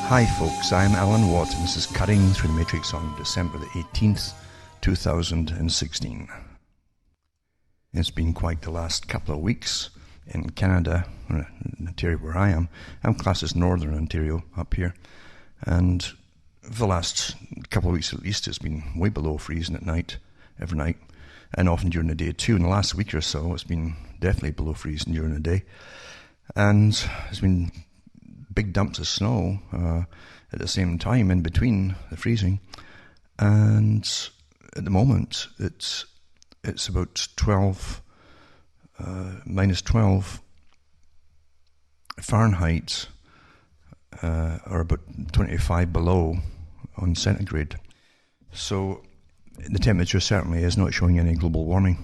Hi folks, I'm Alan Watt and this is Cutting Through the Matrix on December the 18th, 2016. It's been quite the last couple of weeks in Canada, in Ontario where I am. I'm classed as Northern Ontario up here, and for the last couple of weeks at least it's been way below freezing at night, every night, and often during the day too. In the last week or so it's been definitely below freezing during the day, and there's been big dumps of snow at the same time in between the freezing, and at the moment it's about 12 minus 12 Fahrenheit, or about 25 below on centigrade. So the temperature certainly is not showing any global warming,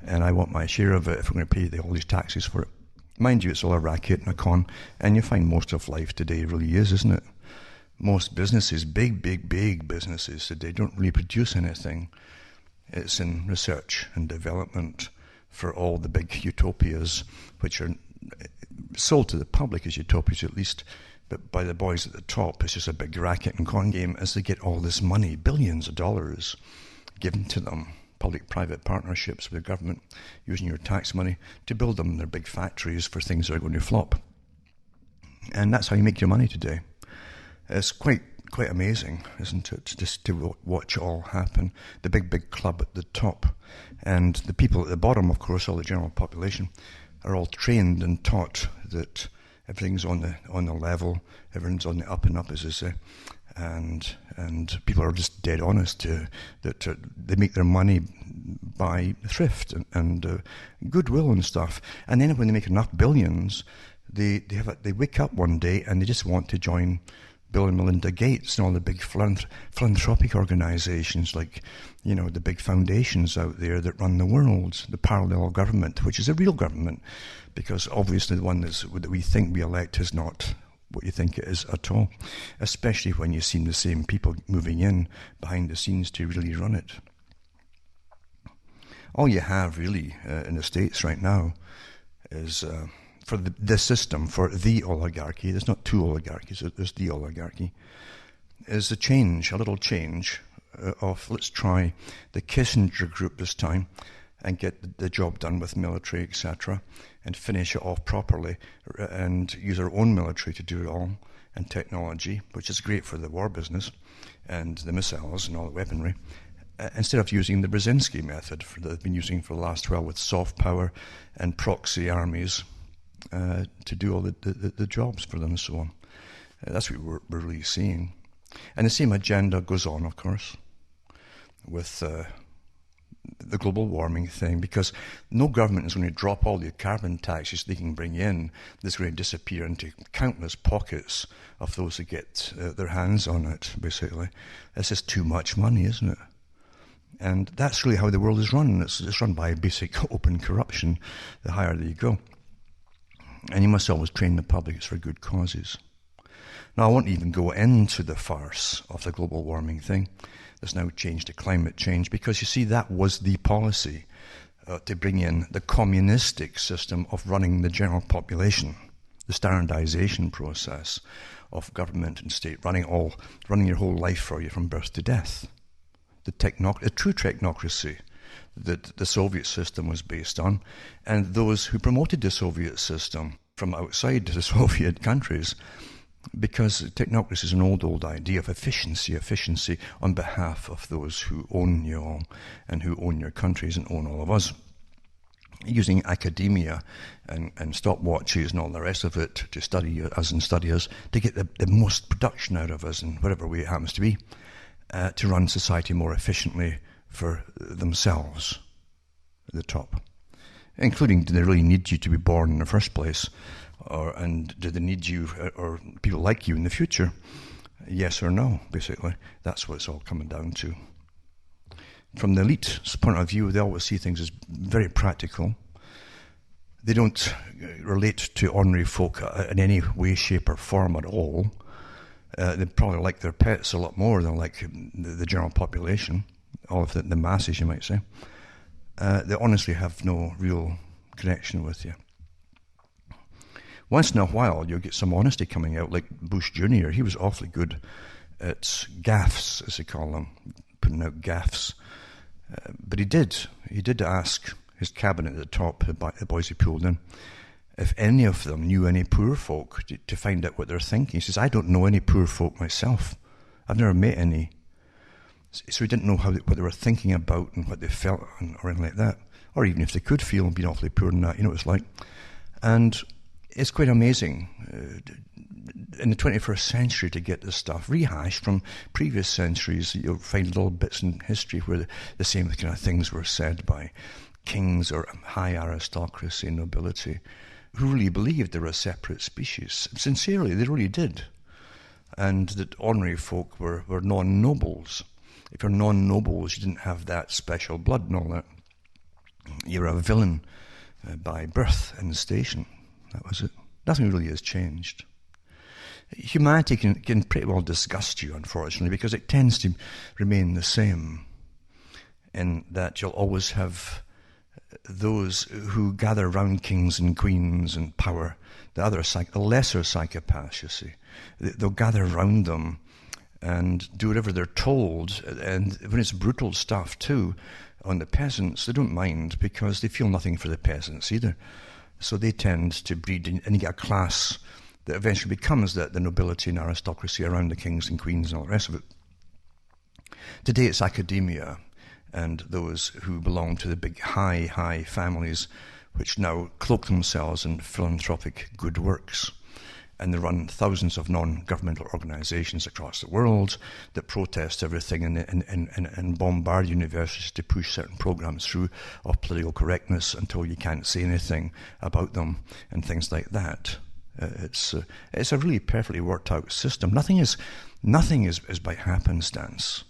and I want my share of it if we're going to pay all these taxes for it. Mind you, it's all a racket and a con, and you find most of life today really is, isn't it? Most businesses, big businesses today, don't really produce anything. It's in research and development for all the big utopias, which are sold to the public as utopias at least, but by the boys at the top, it's just a big racket and con game as they get all this money, billions of dollars, given to them. Public-private partnerships with the government, using your tax money to build them their big factories for things that are going to flop. And that's how you make your money today. It's quite amazing, isn't it, just to watch it all happen. The big club at the top, and the people at the bottom, of course, all the general population, are all trained and taught that everything's on the level, everything's on the up and up, as they say. And people are just dead honest that they make their money by thrift and goodwill and stuff. And then when they make enough billions, they wake up one day and they just want to join Bill and Melinda Gates and all the big philanthropic organizations, like, you know, the big foundations out there that run the world, the parallel government, which is a real government, because obviously the one that we think we elect is not what you think it is at all, especially when you've seen the same people moving in behind the scenes to really run it. All you have really in the States right now is for the system, for the oligarchy, there's not two oligarchies, there's the oligarchy, is a little change of let's try the Kissinger group this time and get the job done with military, etc., and finish it off properly, and use our own military to do it all, and technology, which is great for the war business, and the missiles and all the weaponry, instead of using the Brzezinski method that they've been using for the last while with soft power and proxy armies to do all the jobs for them and so on. That's what we're really seeing. And the same agenda goes on, of course, with the global warming thing, because no government is going to drop all the carbon taxes they can bring in. That's going to disappear into countless pockets of those who get their hands on it, basically. It's just too much money, isn't it? And that's really how the world is run. It's run by basic open corruption, the higher that you go. And you must always train the public, it's for good causes. Now, I won't even go into the farce of the global warming thing. There's now changed to climate change, because you see that was the policy to bring in the communistic system of running the general population, the standardization process of government and state, running your whole life for you from birth to death. The true technocracy that the Soviet system was based on, and those who promoted the Soviet system from outside the Soviet countries, because technocracy is an old idea of efficiency on behalf of those who own you all and who own your countries and own all of us, using academia and stopwatches and all the rest of it to study us to get the most production out of us in whatever way it happens to be, to run society more efficiently for themselves at the top, including, do they really need you to be born in the first place? And do they need you or people like you in the future? Yes or no, basically. That's what it's all coming down to. From the elite's point of view, they always see things as very practical. They don't relate to ordinary folk in any way, shape or form at all. They probably like their pets a lot more than like the general population, all of the masses, you might say. They honestly have no real connection with you. Once in a while, you'll get some honesty coming out, like Bush Jr. He was awfully good at gaffes, as they call them, putting out gaffes. But he did ask his cabinet at the top, the boys he pulled in, if any of them knew any poor folk to find out what they're thinking. He says, I don't know any poor folk myself. I've never met any. So he didn't know what they were thinking about and what they felt or anything like that. Or even if they could feel being awfully poor and that, you know what it's like. And it's quite amazing in the 21st century to get this stuff rehashed from previous centuries. You'll find little bits in history where the same kind of things were said by kings or high aristocracy and nobility who really believed they were a separate species. Sincerely, they really did. And that ordinary folk were non-nobles. If you're non-nobles, you didn't have that special blood and all that. You're a villain by birth and station. That was it. Nothing really has changed. Humanity can pretty well disgust you, unfortunately, because it tends to remain the same in that you'll always have those who gather round kings and queens and power, the lesser psychopaths, you see. They'll gather round them and do whatever they're told, and when it's brutal stuff too, on the peasants, they don't mind because they feel nothing for the peasants either. So they tend to breed, and you get a class that eventually becomes the nobility and aristocracy around the kings and queens and all the rest of it. Today it's academia and those who belong to the big high families which now cloak themselves in philanthropic good works. And they run thousands of non-governmental organizations across the world that protest everything and bombard universities to push certain programs through of political correctness until you can't say anything about them and things like that. It's a really perfectly worked out system. Nothing is by happenstance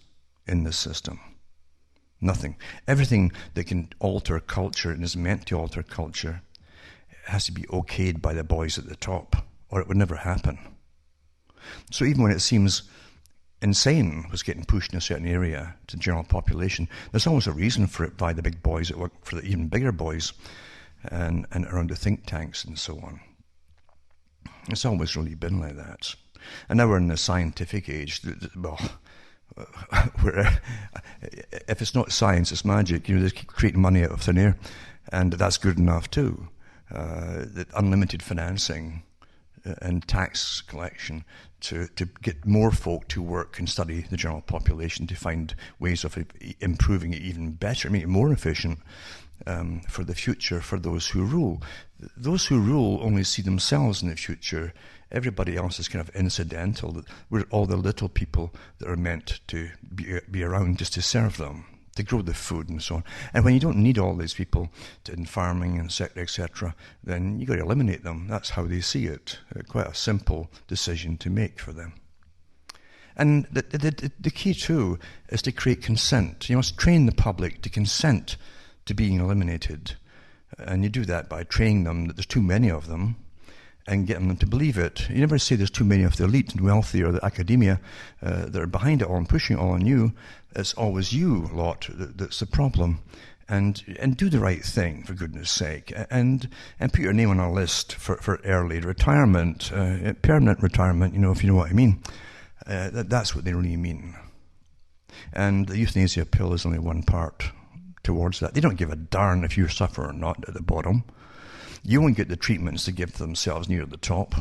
in this system. Nothing. Everything that can alter culture and is meant to alter culture has to be okayed by the boys at the top, or it would never happen. So even when it seems insane what's getting pushed in a certain area to the general population, there's always a reason for it by the big boys that work for the even bigger boys and around the think tanks and so on. It's always really been like that. And now we're in the scientific age. Well, where if it's not science, it's magic. You know, they keep creating money out of thin air, and that's good enough too. That unlimited financing and tax collection to get more folk to work and study the general population to find ways of improving it even better, making it more efficient for the future for those who rule. Those who rule only see themselves in the future. Everybody else is kind of incidental. We're all the little people that are meant to be around just to serve them, to grow the food and so on. And when you don't need all these people in farming and etc., then you got to eliminate them. That's how they see it. Quite a simple decision to make for them. And the key too is to create consent. You must train the public to consent to being eliminated. And you do that by training them that there's too many of them and getting them to believe it. You never say there's too many of the elite and wealthy or the academia that are behind it all and pushing it all on you. It's always you lot that's the problem. And do the right thing, for goodness sake, and put your name on a list for early retirement, permanent retirement, if you know what I mean. That's what they really mean. And the euthanasia pill is only one part towards that. They don't give a darn if you suffer or not at the bottom. You won't get the treatments they give to themselves near the top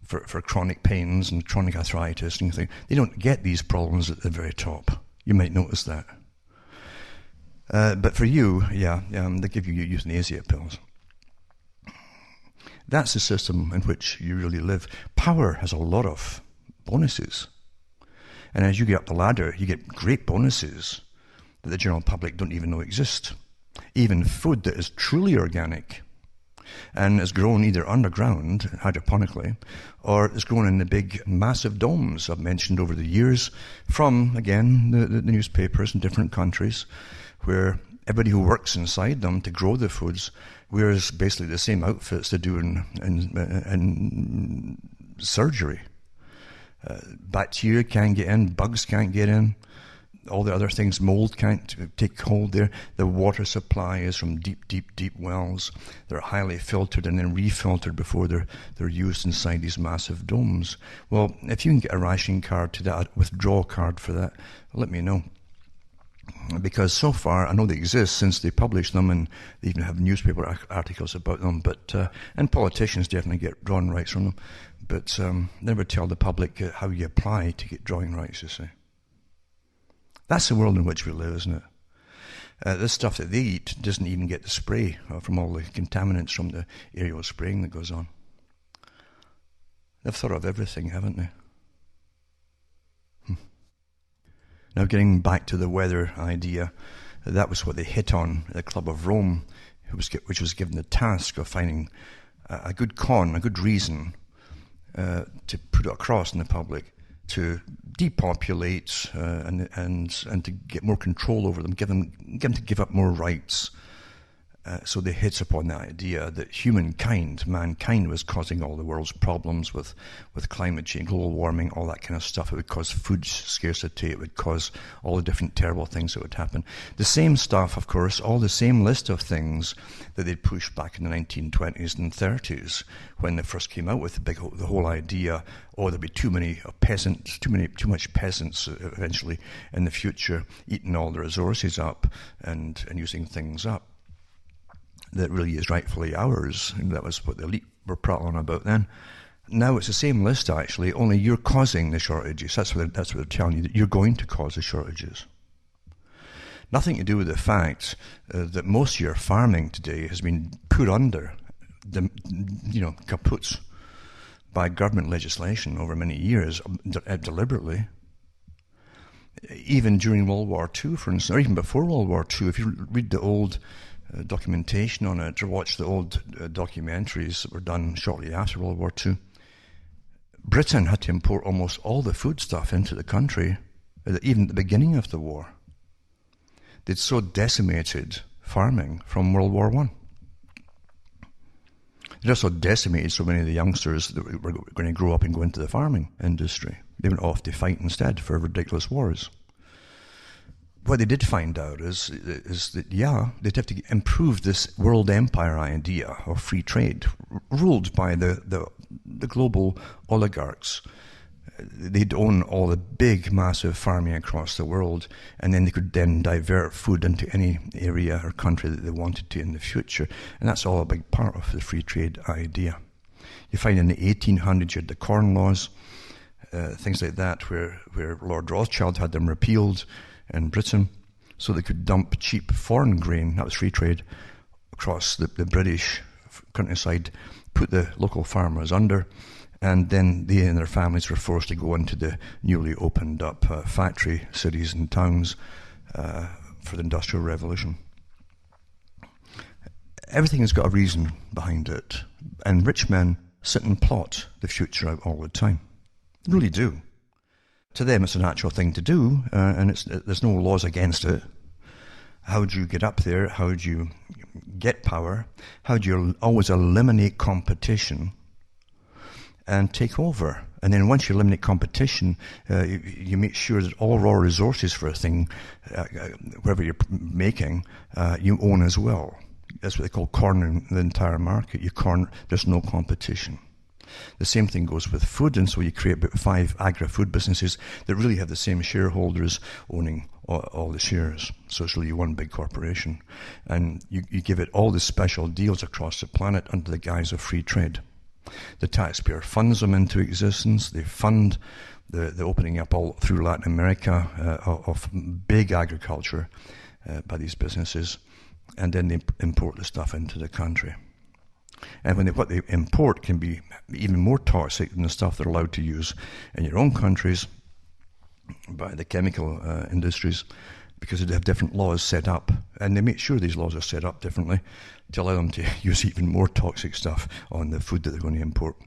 for chronic pains and chronic arthritis and things. They don't get these problems at the very top. You might notice that. But for you, they give you euthanasia pills. That's the system in which you really live. Power has a lot of bonuses. And as you get up the ladder, you get great bonuses that the general public don't even know exist. Even food that is truly organic and is grown either underground, hydroponically, or is grown in the big, massive domes I've mentioned over the years from, again, the newspapers in different countries, where everybody who works inside them to grow the foods wears basically the same outfits they do in surgery. Bacteria can't get in, bugs can't get in. all the other things, mold can't take hold there. The water supply is from deep, deep, deep wells. They're highly filtered and then refiltered before they're used inside these massive domes. Well, if you can get a ration card to that, a withdrawal card for that, let me know. Because so far, I know they exist since they published them, and they even have newspaper articles about them. But and politicians definitely get drawing rights from them, but never tell the public how you apply to get drawing rights. You see, that's the world in which we live, isn't it? This stuff that they eat doesn't even get the spray from all the contaminants from the aerial spraying that goes on. They've thought of everything, haven't they? Now, getting back to the weather idea, that was what they hit on at the Club of Rome, which was given the task of finding a good reason to put it across in the public to depopulate and to get more control over them, to give up more rights. So they hit upon the idea that mankind was causing all the world's problems with climate change, global warming, all that kind of stuff. It would cause food scarcity. It would cause all the different terrible things that would happen. The same stuff, of course, all the same list of things that they'd pushed back in the 1920s and 30s when they first came out with the whole idea, there'd be too much peasants eventually in the future, eating all the resources up and using things up that really is rightfully ours. And that was what the elite were prattling about then. Now it's the same list, actually, only you're causing the shortages. That's what they're telling you, that you're going to cause the shortages. Nothing to do with the fact that most of your farming today has been put under the kaputs by government legislation over many years, deliberately. Even during World War II, for instance, or even before World War II, if you read the old documentation on it, or watch the old documentaries that were done shortly after World War II, Britain had to import almost all the food stuff into the country, even at the beginning of the war. They'd so decimated farming from World War I. They'd also decimated so many of the youngsters that were going to grow up and go into the farming industry. They went off to fight instead for ridiculous wars. What they did find out is that, they'd have to improve this world empire idea of free trade, ruled by the global oligarchs. They'd own all the big, massive farming across the world, and then they could then divert food into any area or country that they wanted to in the future. And that's all a big part of the free trade idea. You find in the 1800s, you had the Corn Laws, things like that, where Lord Rothschild had them repealed in Britain, so they could dump cheap foreign grain, that was free trade, across the British countryside, put the local farmers under, and then they and their families were forced to go into the newly opened up factory cities and towns for the Industrial Revolution. Everything has got a reason behind it, and rich men sit and plot the future out all the time. They really do. To them, it's a natural thing to do, and there's no laws against it. How do you get up there? How do you get power? How do you always eliminate competition and take over? And then once you eliminate competition, you make sure that all raw resources for a thing, whatever you're making, you own as well. That's what they call cornering the entire market. There's no competition. The same thing goes with food, and so you create about 5 agri-food businesses that really have the same shareholders owning all the shares. So it's really one big corporation. And you give it all the special deals across the planet under the guise of free trade. The taxpayer funds them into existence. They fund the opening up all through Latin America of big agriculture by these businesses. And then they import the stuff into the country. And what they import can be even more toxic than the stuff they're allowed to use in your own countries by the chemical industries, because they have different laws set up, and they make sure these laws are set up differently to allow them to use even more toxic stuff on the food that they're going to import.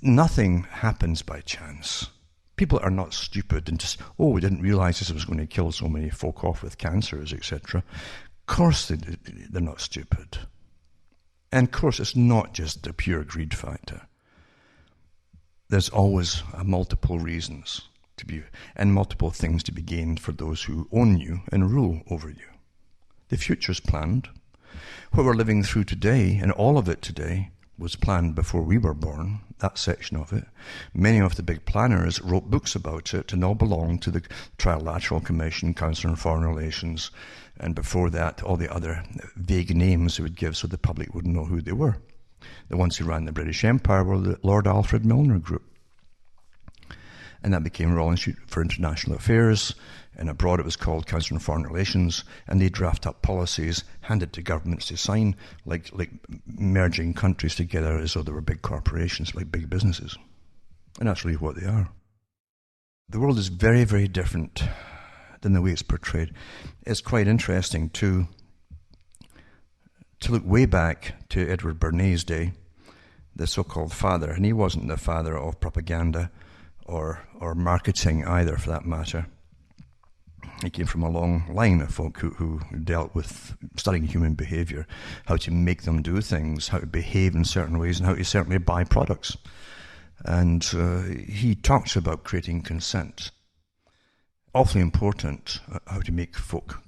Nothing happens by chance. People are not stupid and just, we didn't realize this was going to kill so many folk off with cancers, etc. Of course they're not stupid. And of course, it's not just the pure greed factor. There's always multiple reasons to be, and multiple things to be gained for those who own you and rule over you. The future's planned. What we're living through today, and all of it today, was planned before we were born, that section of it. Many of the big planners wrote books about it, and all belonged to the Trilateral Commission, Council on Foreign Relations, and before that, all the other vague names they would give so the public wouldn't know who they were. The ones who ran the British Empire were the Lord Alfred Milner Group. And that became Royal Institute for International Affairs, and abroad it was called Council on Foreign Relations, and they draft up policies handed to governments to sign, like merging countries together as though they were big corporations, like big businesses. And that's really what they are. The world is very, very different than the way it's portrayed. It's quite interesting to look way back to Edward Bernays' day, the so-called father, and he wasn't the father of propaganda or marketing either, for that matter. He came from a long line of folk who dealt with studying human behavior, how to make them do things, how to behave in certain ways, and how to certainly buy products. And he talks about creating consent. Awfully important, how to make folk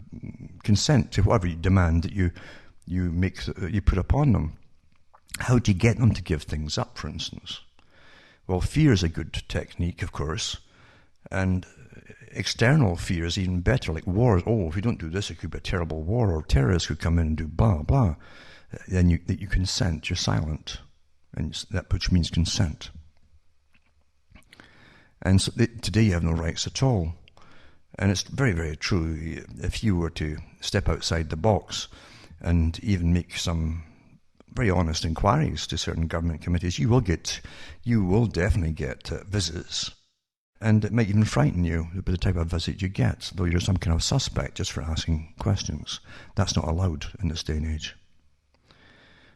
consent to whatever you demand that you put upon them. How do you get them to give things up, for instance? Well, fear is a good technique, of course, and external fear is even better, like war. Oh, if you don't do this, it could be a terrible war, or terrorists could come in and do blah, blah. Then you consent, you're silent, and that which means consent. And so today you have no rights at all. And it's very, very true. If you were to step outside the box and even make some very honest inquiries to certain government committees, you will definitely get visits. And it might even frighten you with the type of visit you get, though you're some kind of suspect just for asking questions. That's not allowed in this day and age.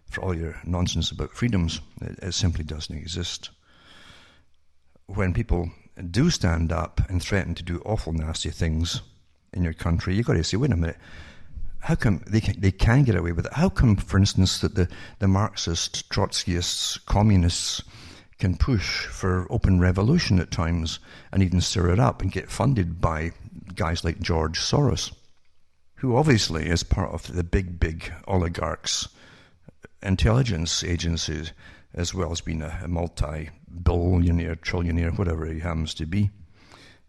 For all your nonsense about freedoms, it simply doesn't exist. When people do stand up and threaten to do awful nasty things in your country, you've got to say, wait a minute, how come they can get away with it? How come, for instance, that the Marxists, Trotskyists, communists can push for open revolution at times and even stir it up and get funded by guys like George Soros, who obviously is part of the big oligarchs' intelligence agencies, as well as being a multi-billionaire, trillionaire, whatever he happens to be.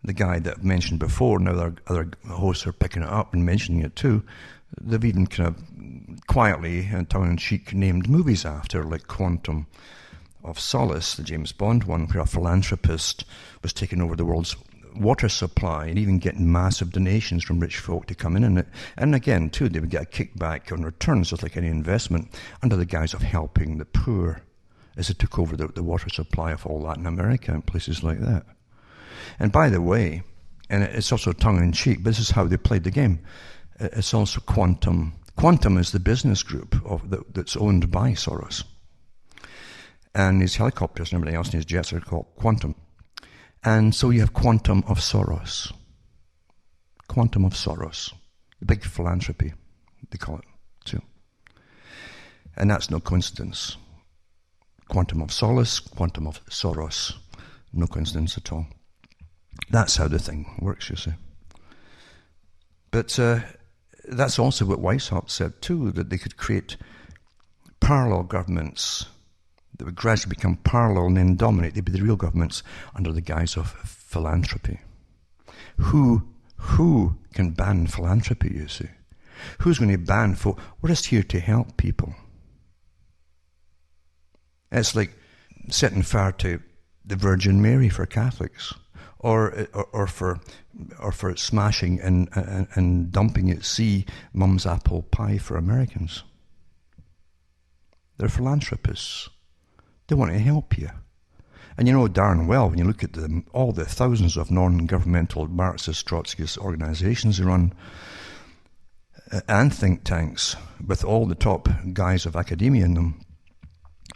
The guy that I've mentioned before, now other hosts are picking it up and mentioning it too. They've even kind of quietly and tongue-in-cheek named movies after, like Quantum of Solace, the James Bond one, where a philanthropist was taking over the world's water supply and even getting massive donations from rich folk to come in on it. And again, too, they would get a kickback on returns, just like any investment, under the guise of helping the poor, as it took over the water supply of all Latin America and places like that. And by the way, and it's also tongue-in-cheek, but this is how they played the game. It's also Quantum. Quantum is the business group that's owned by Soros. And his helicopters and everything else and his jets are called Quantum. And so you have Quantum of Soros. Quantum of Soros. The big philanthropy, they call it too. And that's no coincidence. Quantum of Solace, Quantum of Soros. No coincidence at all. That's how the thing works, you see. But that's also what Weishaupt said too, that they could create parallel governments that would gradually become parallel and then dominate. They'd be the real governments under the guise of philanthropy. Who can ban philanthropy, you see? Who's going to ban folk? We're just here to help people. It's like setting fire to the Virgin Mary for Catholics, or for smashing and dumping at sea Mum's apple pie for Americans. They're philanthropists. They want to help you. And you know darn well, when you look at all the thousands of non-governmental Marxist, Trotskyist organizations they run, and think tanks, with all the top guys of academia in them,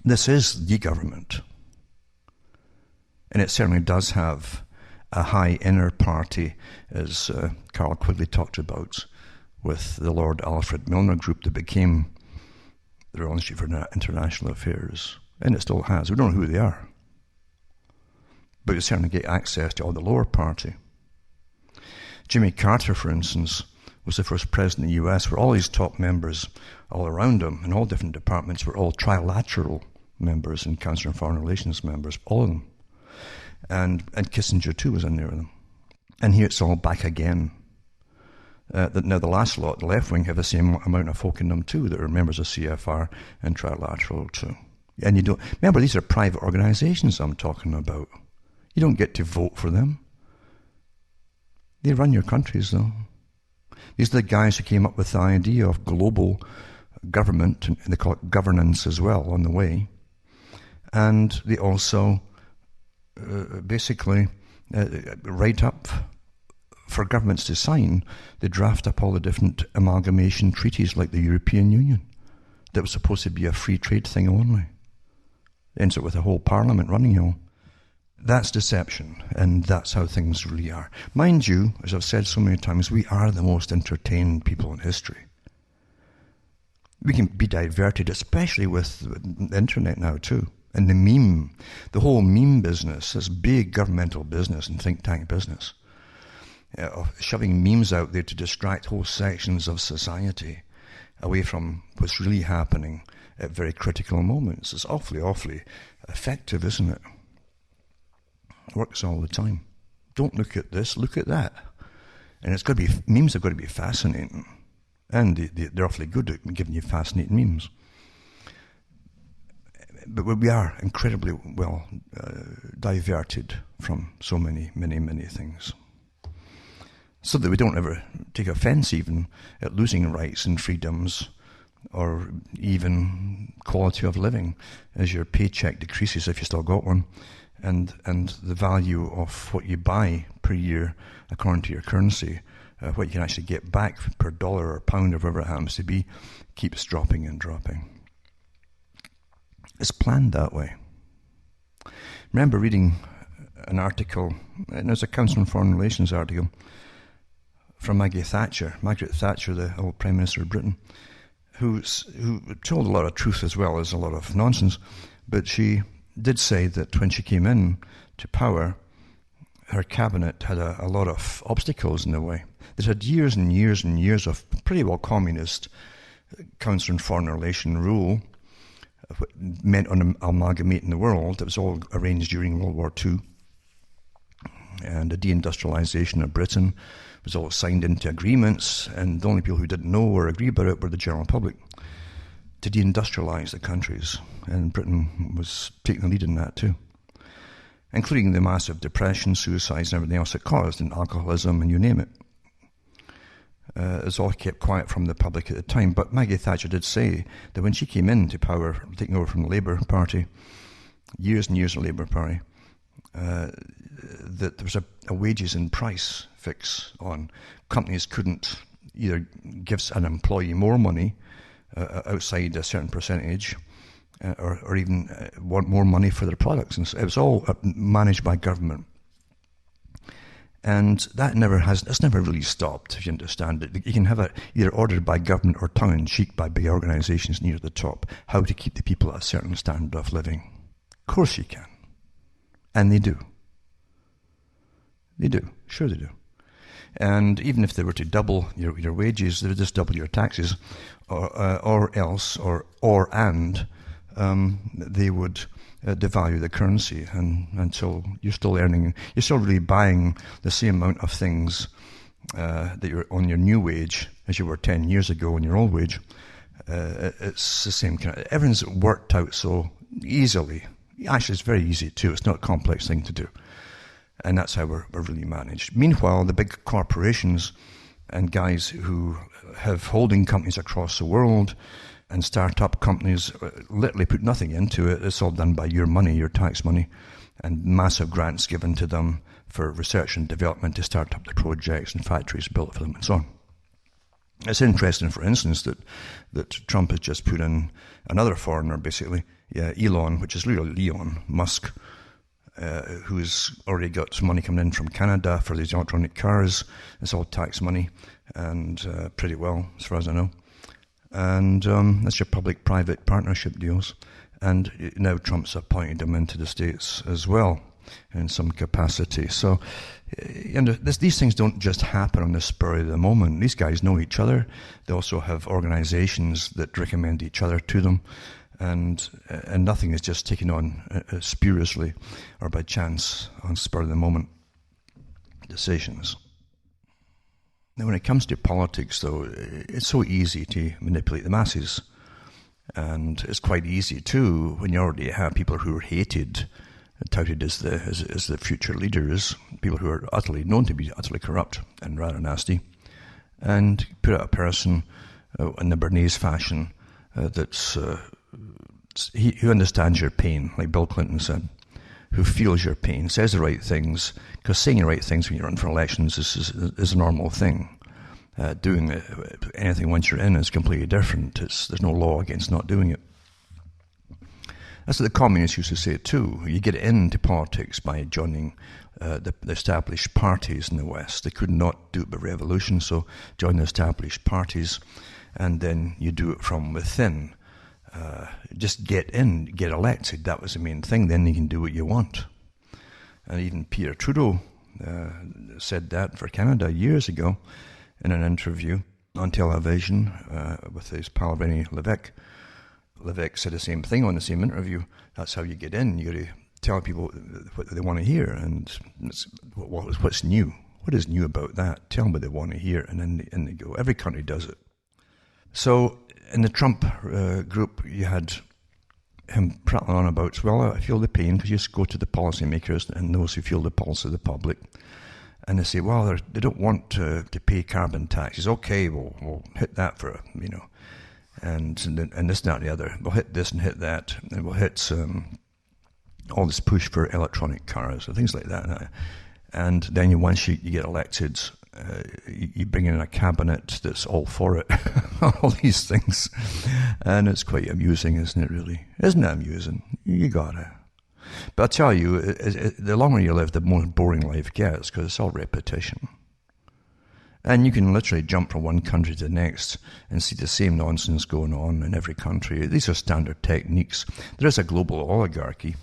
this is the government. And it certainly does have a high inner party, as Carl Quigley talked about, with the Lord Alfred Milner Group that became the Royal Institute for International Affairs. And it still has. We don't know who they are. but you certainly get access to all the lower party. Jimmy Carter, for instance, was the first president of the US where all his top members all around him in all different departments were all trilateral members and Council on Foreign Relations members, all of them. And Kissinger too was in there with them. And here it's all back again. Now the last lot, the left wing, have the same amount of folk in them too that are members of CFR and trilateral too. And you don't remember, these are private organizations I'm talking about. You don't get to vote for them. They run your countries though. These are the guys who came up with the idea of global government, and they call it governance as well on the way. And they also basically write up for governments to sign. They draft up all the different amalgamation treaties like the European Union that was supposed to be a free trade thing only. Ends up with a whole parliament running it all. That's deception, and that's how things really are. Mind you, as I've said so many times, we are the most entertained people in history. We can be diverted, especially with the internet now too. And the whole meme business, this big governmental business and think tank business, of shoving memes out there to distract whole sections of society away from what's really happening at very critical moments. It's awfully, awfully effective, isn't it? It works all the time. Don't look at this, look at that. And memes have got to be fascinating. And they're awfully good at giving you fascinating memes. But we are incredibly well diverted from so many, many, many things. So that we don't ever take offense even at losing rights and freedoms or even quality of living as your paycheck decreases if you still got one, and the value of what you buy per year according to your currency, what you can actually get back per dollar or pound or whatever it happens to be, keeps dropping and dropping. It's planned that way. Remember reading an article, and it was a Council on Foreign Relations article, from Margaret Thatcher, the old Prime Minister of Britain, who told a lot of truth as well as a lot of nonsense, but she did say that when she came in to power, her cabinet had a lot of obstacles in the way. They'd had years and years and years of pretty well communist Council on Foreign Relations rule, meant on amalgamating the world. It was all arranged during World War II. And the deindustrialization of Britain was all signed into agreements, and the only people who didn't know or agree about it were the general public, to deindustrialize the countries. And Britain was taking the lead in that too, including the massive depression, suicides, and everything else it caused, and alcoholism, and you name it. It's all kept quiet from the public at the time. But Maggie Thatcher did say that when she came into power, taking over from the Labour Party, years and years of Labour Party, that there was a wages and price fix on. Companies couldn't either give an employee more money outside a certain percentage, or even want more money for their products. And so it was all managed by government. And that's never really stopped, if you understand it. You can have it either ordered by government or tongue-in-cheek by big organisations near the top, how to keep the people at a certain standard of living. Of course you can. And they do. They do. Sure they do. And even if they were to double your wages, they would just double your taxes, or else they would devalue the currency, and until you're still really buying the same amount of things that you're on your new wage as you were 10 years ago on your old wage. It's the same kind of, everything's worked out so easily. Actually, it's very easy too. It's not a complex thing to do. And that's how we're really managed. Meanwhile, the big corporations and guys who have holding companies across the world and start-up companies literally put nothing into it. It's all done by your money, your tax money, and massive grants given to them for research and development to start up the projects and factories built for them and so on. It's interesting, for instance, that Trump has just put in another foreigner, basically, Elon, which is really Leon Musk, who's already got some money coming in from Canada for these electronic cars. It's all tax money, and pretty well, as far as I know. And that's your public-private partnership deals. And now Trump's appointed him into the States as well. in some capacity. So, these things don't just happen on the spur of the moment. These guys know each other. They also have organizations that recommend each other to them. And nothing is just taken on spuriously or by chance on spur of the moment decisions. Now, when it comes to politics, though, it's so easy to manipulate the masses. And it's quite easy, too, when you already have people who are hated, touted as the future leaders, people who are utterly known to be utterly corrupt and rather nasty, and put out a person in the Bernays fashion who understands your pain, like Bill Clinton said, who feels your pain, says the right things, because saying the right things when you run for elections is a normal thing. Doing anything once you're in is completely different. There's no law against not doing it. That's what the communists used to say too. You get into politics by joining the established parties in the West. They could not do it by revolution, so join the established parties, and then you do it from within. Just get in, get elected. That was the main thing. Then you can do what you want. And even Pierre Trudeau said that for Canada years ago in an interview on television with his pal René Lévesque. Lévesque said the same thing on the same interview. That's how you get in. You got to tell people what they want to hear, and what's new. What is new about that? Tell them what they want to hear, and then they go. Every country does it. So in the Trump group, you had him prattling on about, well, I feel the pain, because you just go to the policymakers and those who feel the pulse of the public, and they say, well, they don't want to pay carbon taxes. Okay, we'll hit that for, and this, that, and the other. We'll hit this and hit that, and we'll hit all this push for electronic cars and things like that. And then once you get elected, you bring in a cabinet that's all for it, all these things. And it's quite amusing, isn't it, really? Isn't it amusing? You got it. But I tell you, the longer you live, the more boring life gets, because it's all repetition. And you can literally jump from one country to the next and see the same nonsense going on in every country. These are standard techniques. There is a global oligarchy.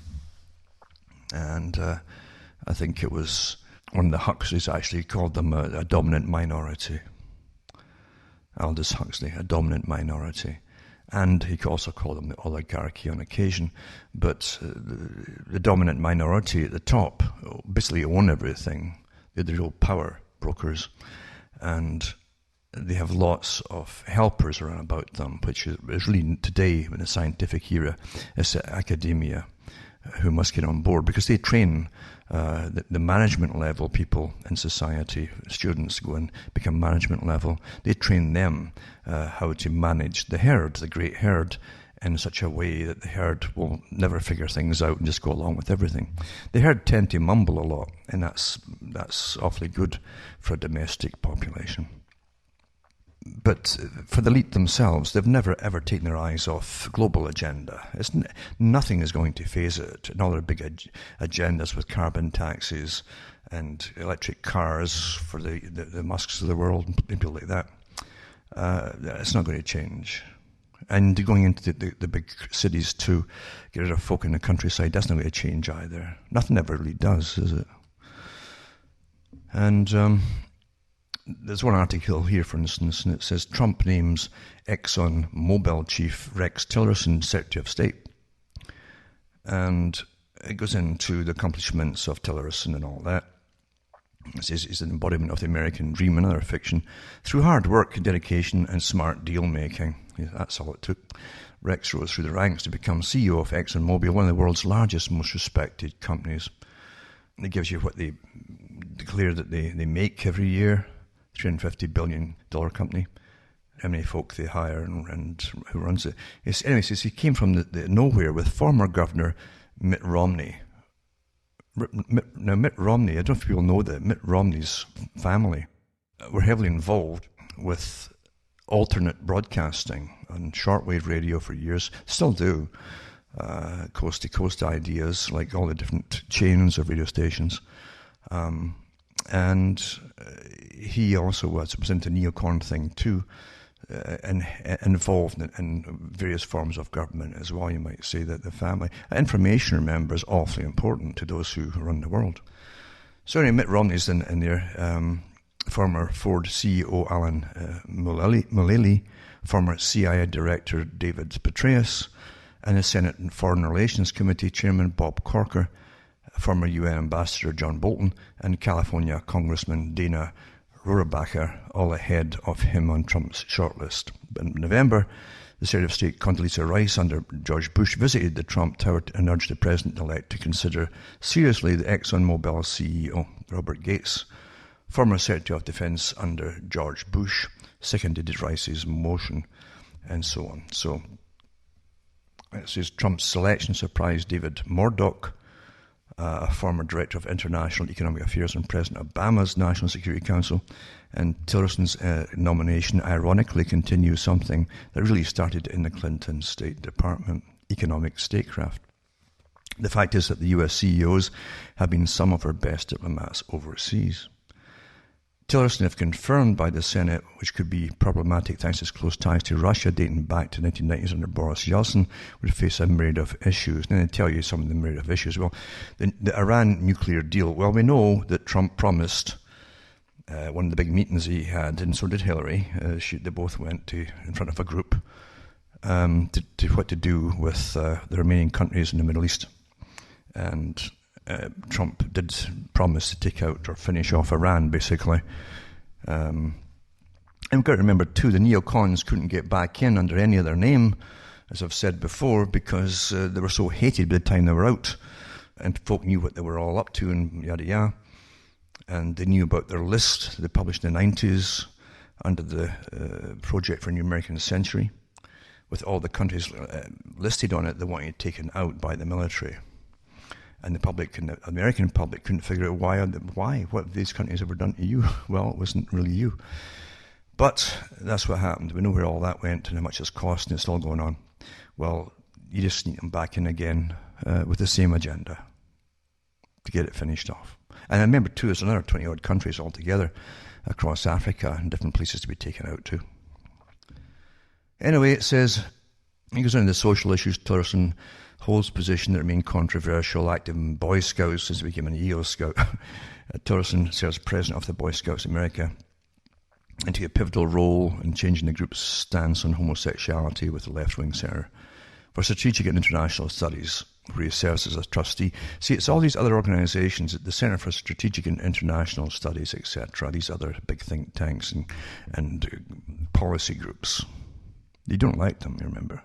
And I think it was one of the Huxleys actually called them a dominant minority. Aldous Huxley, a dominant minority. And he could also call them the oligarchy on occasion. But the dominant minority at the top basically own everything. They're the real power brokers. And they have lots of helpers around about them, which is really today in the scientific era, it's academia who must get on board, because they train the management level people in society. Students go and become management level. They train them how to manage the herd, the great herd, in such a way that the herd will never figure things out and just go along with everything. The herd tend to mumble a lot, and that's awfully good for a domestic population. But for the elite themselves, they've never ever taken their eyes off global agenda. Nothing is going to phase it. And all their big agendas with carbon taxes and electric cars for the Musks of the world and people like that. It's not going to change. And going into the big cities to get rid of folk in the countryside, that's not going to change either. Nothing ever really does, is it? And there's one article here, for instance, and it says Trump names Exxon Mobil chief Rex Tillerson Secretary of State. And it goes into the accomplishments of Tillerson and all that. It says he's an embodiment of the American dream, another fiction, through hard work, dedication, and smart deal-making. Yeah, that's all it took. Rex rose through the ranks to become CEO of ExxonMobil, one of the world's largest, most respected companies. And it gives you what they declare that they make every year. $350 billion company. How many folk they hire and who runs it. Anyway, says he came from the nowhere with former Governor Mitt Romney. Now, Mitt Romney, I don't know if people know that Mitt Romney's family were heavily involved with alternate broadcasting on shortwave radio for years, still do, coast-to-coast ideas, like all the different chains of radio stations. And he also was into neocon thing too, involved in various forms of government as well. You might say that the family information, remember, is awfully important to those who run the world. So anyway, Mitt Romney's in there. Former Ford CEO Alan Mulally, former CIA Director David Petraeus, and the Senate Foreign Relations Committee Chairman Bob Corker, former UN Ambassador John Bolton, and California Congressman Dana Rohrabacher, all ahead of him on Trump's shortlist. In November, the Secretary of State Condoleezza Rice under George Bush visited the Trump Tower and urged the president-elect to consider seriously the ExxonMobil CEO, Robert Gates. Former Secretary of Defense under George Bush seconded Rice's motion, and so on. So, it says Trump's selection surprised David Murdoch, a former Director of International Economic Affairs and President Obama's National Security Council. And Tillerson's nomination ironically continues something that really started in the Clinton State Department, economic statecraft. The fact is that the US CEOs have been some of our best diplomats overseas. Tillerson, if confirmed by the Senate, which could be problematic thanks to his close ties to Russia dating back to the 1990s under Boris Yeltsin, would face a myriad of issues. And then I tell you some of the myriad of issues. Well, the Iran nuclear deal. Well, we know that Trump promised one of the big meetings he had, and so did Hillary. They both went in front of a group to what to do with the remaining countries in the Middle East. And Trump did promise to take out or finish off Iran, basically. And we've got to remember, too, the neocons couldn't get back in under any other name, as I've said before, because they were so hated by the time they were out. And folk knew what they were all up to and yada yada. And they knew about their list they published in the 90s under the Project for a New American Century, with all the countries listed on it they wanted taken out by the military. And the public, and the American public, couldn't figure out why. What have these countries ever done to you? Well, it wasn't really you. But that's what happened. We know where all that went and how much it's cost, and it's all going on. Well, you just sneak them back in again with the same agenda to get it finished off. And I remember, too, there's another 20-odd countries altogether across Africa and different places to be taken out, too. Anyway, it says, he goes on to the social issues. Tillerson holds position that remain controversial, active in Boy Scouts since he became an Eagle Scout. Tillerson serves president of the Boy Scouts of America and took a pivotal role in changing the group's stance on homosexuality with the left-wing Center for Strategic and International Studies, where he serves as a trustee. See, it's all these other organizations, the Center for Strategic and International Studies, etc., these other big think tanks and policy groups. You don't like them, you remember.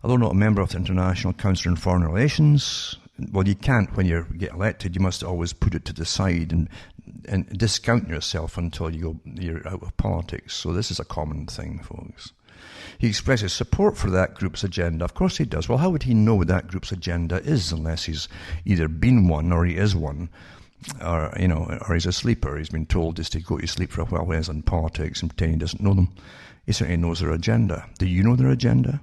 Although not a member of the International Council on Foreign Relations, well, you can't, when you get elected, you must always put it to the side and discount yourself until you're out of politics. So this is a common thing, folks. He expresses support for that group's agenda. Of course he does. Well, how would he know what that group's agenda is unless he's either been one or he is one, or he's a sleeper. He's been told just to go to sleep for a while when he's in politics and pretend he doesn't know them. He certainly knows their agenda. Do you know their agenda?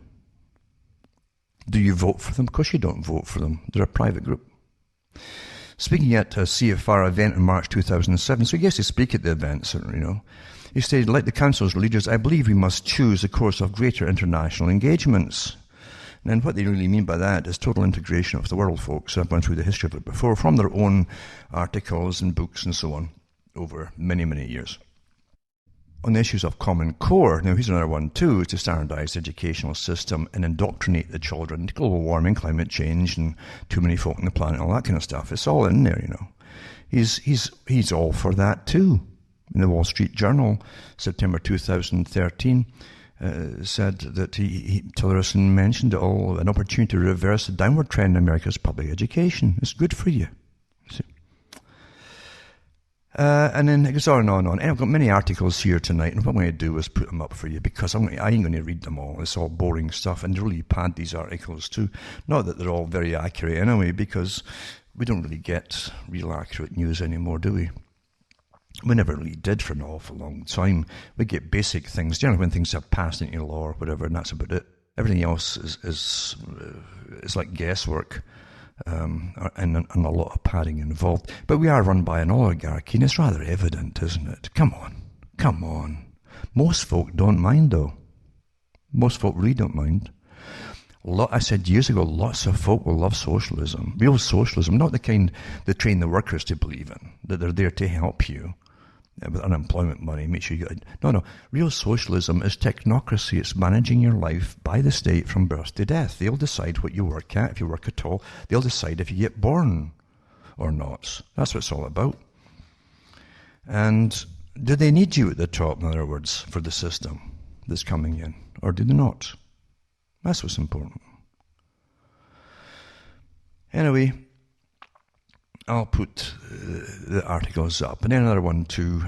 Do you vote for them? Of course you don't vote for them. They're a private group. Speaking at a CFR event in March 2007, so he gets to speak at the event, certainly, he stated, like the Council's leaders, I believe we must choose a course of greater international engagements. And what they really mean by that is total integration of the world, folks. I've gone through the history of it before, from their own articles and books and so on, over many, many years. On the issues of Common Core, now here's another one too, is to standardise the educational system and indoctrinate the children. Global warming, climate change, and too many folk on the planet, all that kind of stuff. It's all in there, He's all for that too. In the Wall Street Journal, September 2013, said that Tillerson mentioned an opportunity to reverse the downward trend in America's public education. It's good for you. See? And then it goes on and on and on. And I've got many articles here tonight, and what I'm going to do is put them up for you, because I ain't going to read them all. It's all boring stuff, and they really pad these articles too. Not that they're all very accurate anyway, because we don't really get real accurate news anymore, do we? We never really did for an awful long time. We get basic things, generally when things have passed into law or whatever, and that's about it. Everything else is like guesswork. And a lot of padding involved. But we are run by an oligarchy, and it's rather evident, isn't it? Come on. Most folk don't mind, though. Most folk really don't mind. I said years ago, lots of folk will love socialism. Real socialism, not the kind they train the workers to believe in, that they're there to help you with unemployment money, make sure you get... No. Real socialism is technocracy. It's managing your life by the state from birth to death. They'll decide what you work at, if you work at all. They'll decide if you get born or not. That's what it's all about. And do they need you at the top, in other words, for the system that's coming in? Or do they not? That's what's important. Anyway, I'll put the articles up. And then another one too,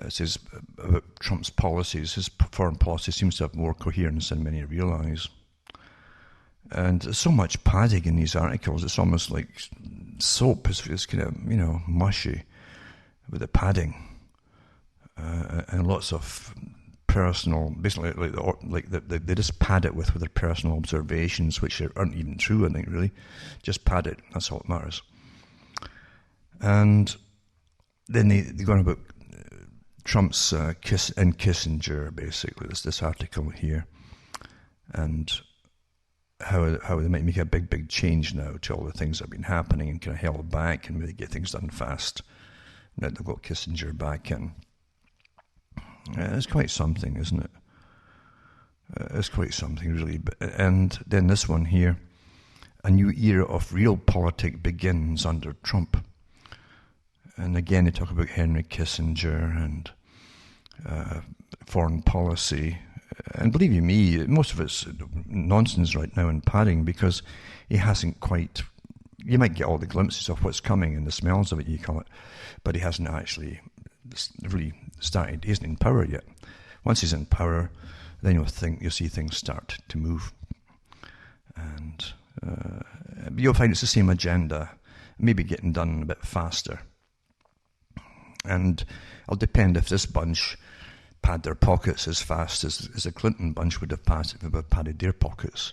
it says about Trump's policies. His foreign policy seems to have more coherence than many realize. And there's so much padding in these articles, it's almost like soap. It's kind of, mushy with the padding. And lots of personal, basically they just pad it with their personal observations, which aren't even true, I think, really. Just pad it, that's all that matters. And then they go on about Trump's and Kissinger, basically, this article here, and how they might make a big change now to all the things that have been happening and kind of held back and really get things done fast. Now they've got Kissinger back in. It's quite something, isn't it? It's quite something, really. And then this one here, a new era of real politics begins under Trump. And again, they talk about Henry Kissinger and foreign policy. And believe you me, most of it's nonsense right now and padding, because he hasn't quite... You might get all the glimpses of what's coming and the smells of it, you call it, but he hasn't actually really started. He isn't in power yet. Once he's in power, then you'll see things start to move, and you'll find it's the same agenda, maybe getting done a bit faster. And it'll depend if this bunch pad their pockets as fast as the Clinton bunch would have padded their pockets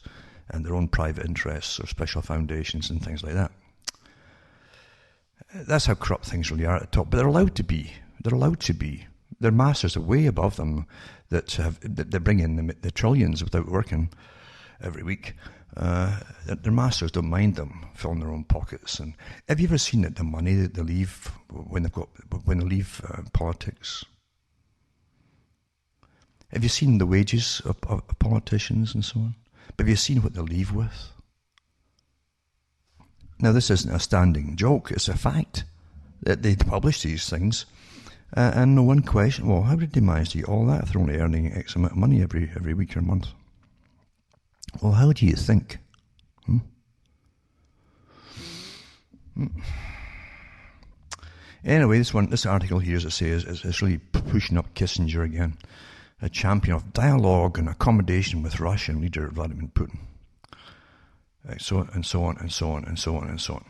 and their own private interests or special foundations and things like that. That's how corrupt things really are at the top. But they're allowed to be. They're allowed to be. Their masters are way above them that bring in the trillions without working every week. Their masters don't mind them filling their own pockets. And have you ever seen the money that they leave when they leave politics? Have you seen the wages of politicians and so on? But have you seen what they leave with? Now, this isn't a standing joke. It's a fact that they publish these things. And no one question, well, how did they manage to get all that if they're only earning X amount of money every week or month? Well, how do you think? Anyway, this article here, as I say, is really pushing up Kissinger again, a champion of dialogue and accommodation with Russian leader Vladimir Putin. So on and so on and so on and so on and so on.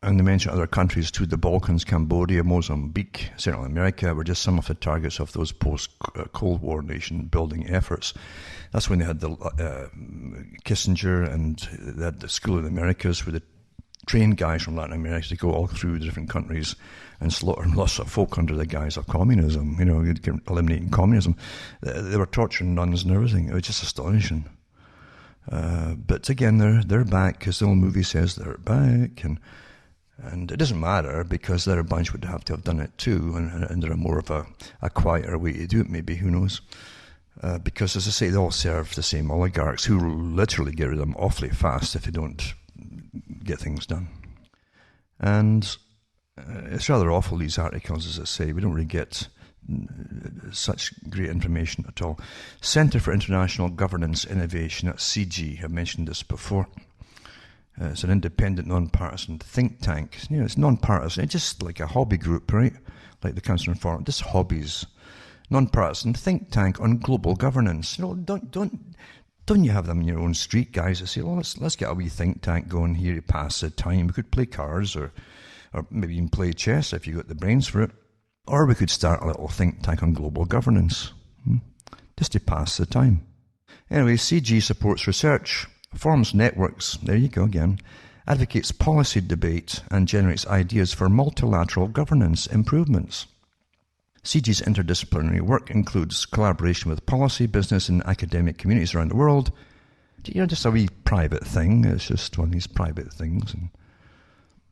And they mention other countries too, the Balkans, Cambodia, Mozambique, Central America were just some of the targets of those post-Cold War nation-building efforts. That's when they had the Kissinger, and they had the School of the Americas, where they trained guys from Latin America to go all through the different countries and slaughter lots of folk under the guise of communism, eliminating communism. They were torturing nuns and everything. It was just astonishing. But again, they're back, because the old movie says they're back, and it doesn't matter, because their bunch would have to have done it too, and they're more of a quieter way to do it, maybe, who knows. Because, as I say, they all serve the same oligarchs who literally get rid of them awfully fast if they don't get things done. And it's rather awful, these articles, as I say. We don't really get such great information at all. Centre for International Governance Innovation at CG, I've mentioned this before. It's an independent, non-partisan think tank. It's non-partisan. It's just like a hobby group, right? Like the Council on Foreign. Just hobbies. Non-partisan think tank on global governance. Don't you have them in your own street, guys, that say, well, let's get a wee think tank going here to pass the time. We could play cards or maybe even play chess if you got the brains for it. Or we could start a little think tank on global governance, just to pass the time. Anyway, CG supports research, forms networks, there you go again, advocates policy debate, and generates ideas for multilateral governance improvements. CG's interdisciplinary work includes collaboration with policy, business, and academic communities around the world. Just a wee private thing. It's just one of these private things. And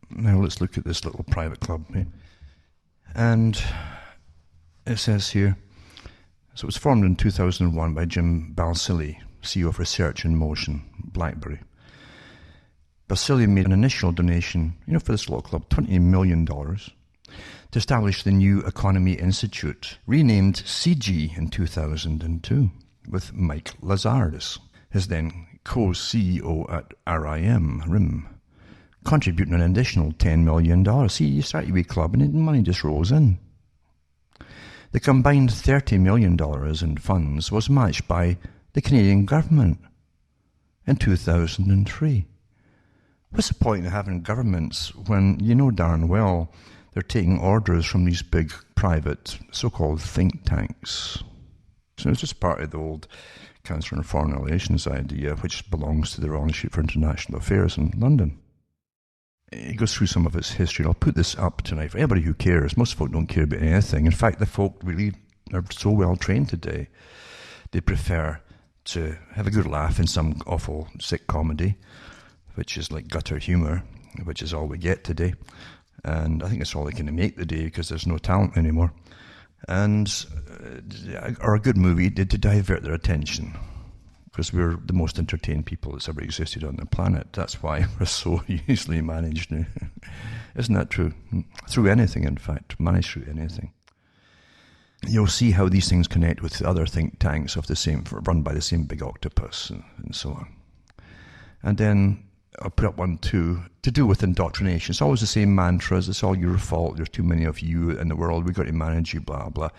now let's look at this little private club. And it says here, so it was formed in 2001 by Jim Balsillie, CEO of Research in Motion, BlackBerry. Balsillie made an initial donation, for this little club, $20 million, to establish the New Economy Institute, renamed CG in 2002, with Mike Lazaridis, his then co-CEO at RIM, contributing an additional $10 million. See, you start your wee club and the money just rolls in. The combined $30 million in funds was matched by the Canadian government in 2003. What's the point of having governments when you know darn well they're taking orders from these big private so-called think tanks? So it's just part of the old Council on Foreign Relations idea, which belongs to the Royal Institute for International Affairs in London. It goes through some of its history. I'll put this up tonight for anybody who cares. Most folk don't care about anything. In fact, the folk really are so well trained today, they prefer to have a good laugh in some awful sick comedy, which is like gutter humour, which is all we get today. And I think it's all they can make today because there's no talent anymore. Or a good movie to divert their attention, because we're the most entertained people that's ever existed on the planet. That's why we're so easily managed. Isn't that true? Through anything, in fact, managed through anything. You'll see how these things connect with the other think tanks of the same, run by the same big octopus and so on. And then I'll put up one too, to do with indoctrination. It's always the same mantras. It's all your fault. There's too many of you in the world. We've got to manage you, blah, blah.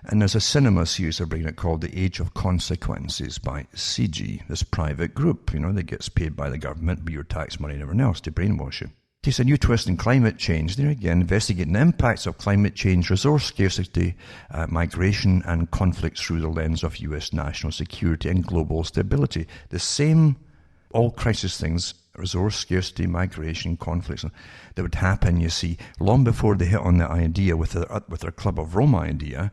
And there's a cinema series they're bringing it called The Age of Consequences by CG, this private group, that gets paid by the government, by your tax money and everything else to brainwash you. It takes a new twist in climate change. There again, investigating the impacts of climate change, resource scarcity, migration and conflicts through the lens of US national security and global stability. The same all crisis things, resource scarcity, migration, conflicts, that would happen, you see, long before they hit on the idea with their Club of Rome idea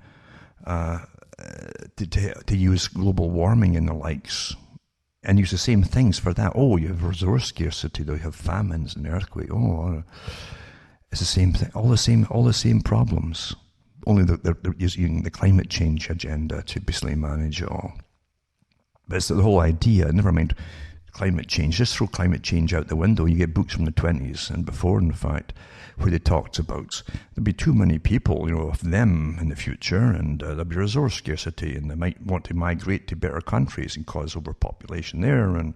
to use global warming and the likes, and use the same things for that. Oh, you have resource scarcity, you have famines and earthquake. Oh, it's the same thing, all the same problems. Only they're using the climate change agenda to basically manage it all. But it's the whole idea, never mind climate change, just throw climate change out the window. You get books from the 20s and before, in fact, where they talked about there'll be too many people, of them in the future, and there'll be resource scarcity, and they might want to migrate to better countries and cause overpopulation there, and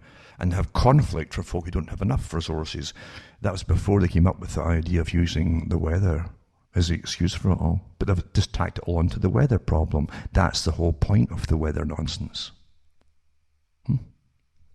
have conflict for folk who don't have enough resources. That was before they came up with the idea of using the weather as the excuse for it all. But they've just tacked it all onto the weather problem. That's the whole point of the weather nonsense.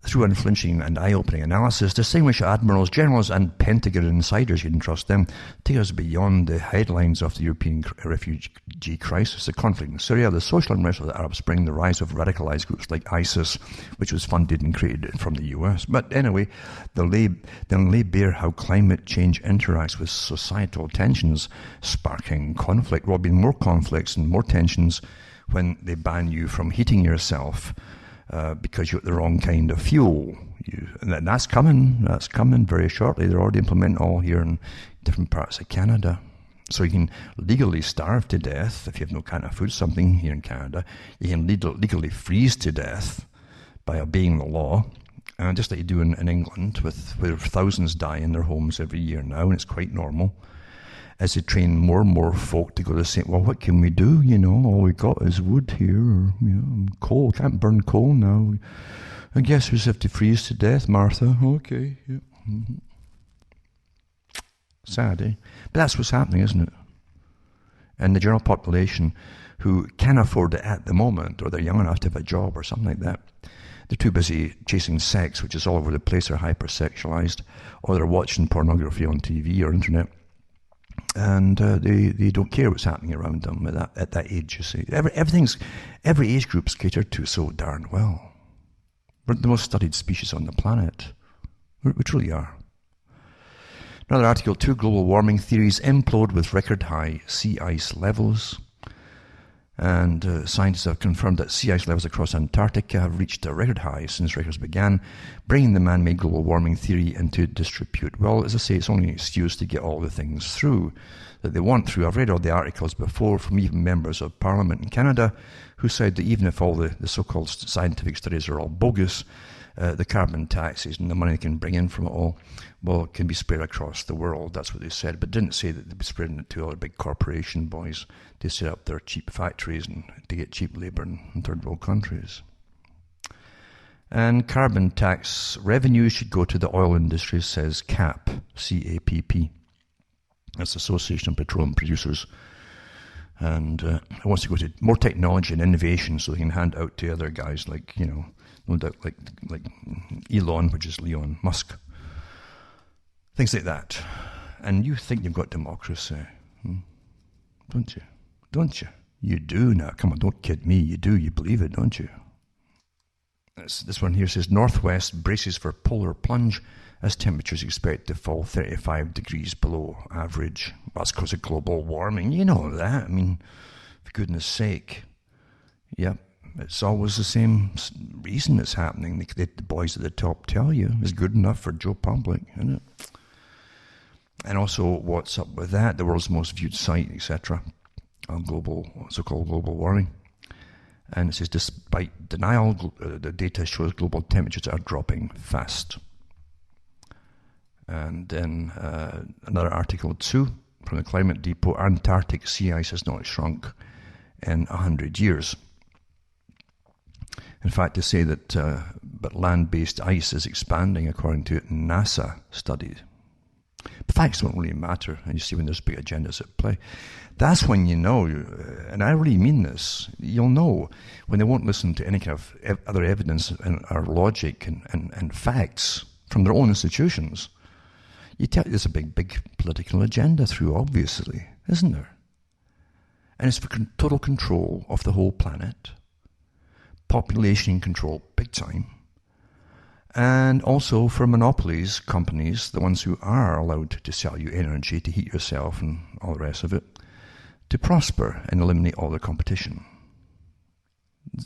Through unflinching and eye-opening analysis, distinguished admirals, generals and Pentagon insiders, you can trust them, take us beyond the headlines of the European refugee crisis, the conflict in Syria, the social unrest of the Arab Spring, the rise of radicalized groups like ISIS, which was funded and created from the US. But anyway, they'll lay bare how climate change interacts with societal tensions, sparking conflict. Well, there'll be more conflicts and more tensions when they ban you from heating yourself because you got the wrong kind of fuel. And that's coming very shortly. They're already implementing all here in different parts of Canada. So you can legally starve to death if you have no kind of food, something here in Canada. You can legally freeze to death by obeying the law, just like you do in England, where thousands die in their homes every year now, and it's quite normal. As they train more and more folk to go to say, well, what can we do? All we got is wood here, or coal. Can't burn coal now. I guess we just have to freeze to death, Martha. Okay, yeah. Mm-hmm. Sad, eh? But that's what's happening, isn't it? And the general population who can afford it at the moment, or they're young enough to have a job or something like that, they're too busy chasing sex, which is all over the place, or hypersexualized, or they're watching pornography on TV or internet. And they don't care what's happening around them at that age, you see. Every age group's catered to so darn well. We're the most studied species on the planet. We truly are. Another article, 2 global warming theories implode with record high sea ice levels. And scientists have confirmed that sea ice levels across Antarctica have reached a record high since records began, bringing the man-made global warming theory into disrepute. Well, as I say, it's only an excuse to get all the things through that they want through. I've read all the articles before from even members of Parliament in Canada who said that even if all the so-called scientific studies are all bogus, the carbon taxes and the money they can bring in from it all, well, it can be spread across the world. That's what they said, but didn't say that they'd be spreading it to other big corporation boys to set up their cheap factories and to get cheap labour in third world countries. And carbon tax revenue should go to the oil industry, says CAP, C-A-P-P. That's the Association of Petroleum Producers. And it wants to go to more technology and innovation so they can hand out to other guys like, no doubt like Elon, which is Leon Musk. Things like that. And you think you've got democracy, don't you? Don't you? You do now. Come on, don't kid me. You do. You believe it, don't you? This one here says, Northwest braces for polar plunge as temperatures expect to fall 35 degrees below average. That's because of global warming. You know that. I mean, for goodness sake. Yep. It's always the same reason it's happening. The boys at the top tell you. It's good enough for Joe Public, isn't it? And also, what's up with that? The world's most viewed site, etc. On so-called global warming. And it says, despite denial, the data shows global temperatures are dropping fast. And then another article too, from the Climate Depot, Antarctic sea ice has not shrunk in 100 years. In fact, they say that but land-based ice is expanding according to NASA studies. But facts don't really matter, and you see when there's big agendas at play. That's when you know, and I really mean this, you'll know when they won't listen to any kind of other evidence or logic and facts from their own institutions. You tell there's a big political agenda through, obviously, isn't there? And it's for total control of the whole planet, population control big time, and also for monopolies, companies, the ones who are allowed to sell you energy to heat yourself and all the rest of it, to prosper and eliminate all the competition.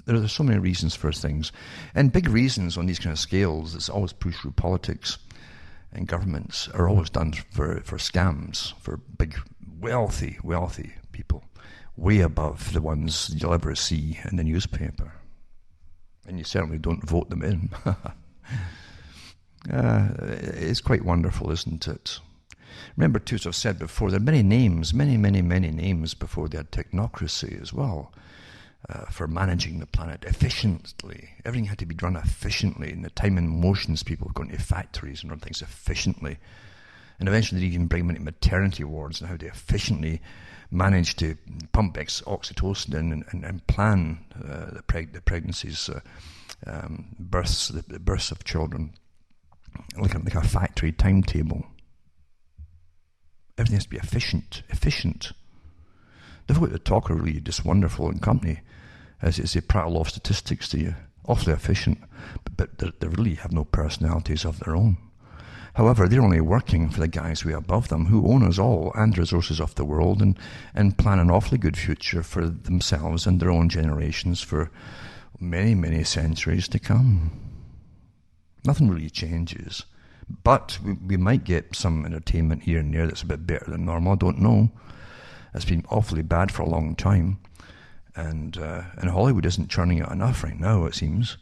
There are so many reasons for things, and big reasons on these kind of scales. It's always pushed through politics, and governments are always done for scams, for big, wealthy people, way above the ones you'll ever see in the newspaper. And you certainly don't vote them in. It's quite wonderful, isn't it? Remember, too, as I've said before, there are many names, many names before they had technocracy as well, for managing the planet efficiently. Everything had to be run efficiently. In the time and motions, people were going to factories and run things efficiently. And eventually they even bring them into maternity wards and how they efficiently manage to pump oxytocin in and plan the pregnancies, births, the births of children, like a factory timetable. Everything has to be efficient. The folk that talk are really just wonderful in company, as they prattle off statistics to you, awfully efficient, but they really have no personalities of their own. However, they're only working for the guys way above them who own us all and resources of the world and plan an awfully good future for themselves and their own generations for many centuries to come. Nothing really changes. But we might get some entertainment here and there that's a bit better than normal. I don't know. It's been awfully bad for a long time. And Hollywood isn't churning out enough right now, it seems,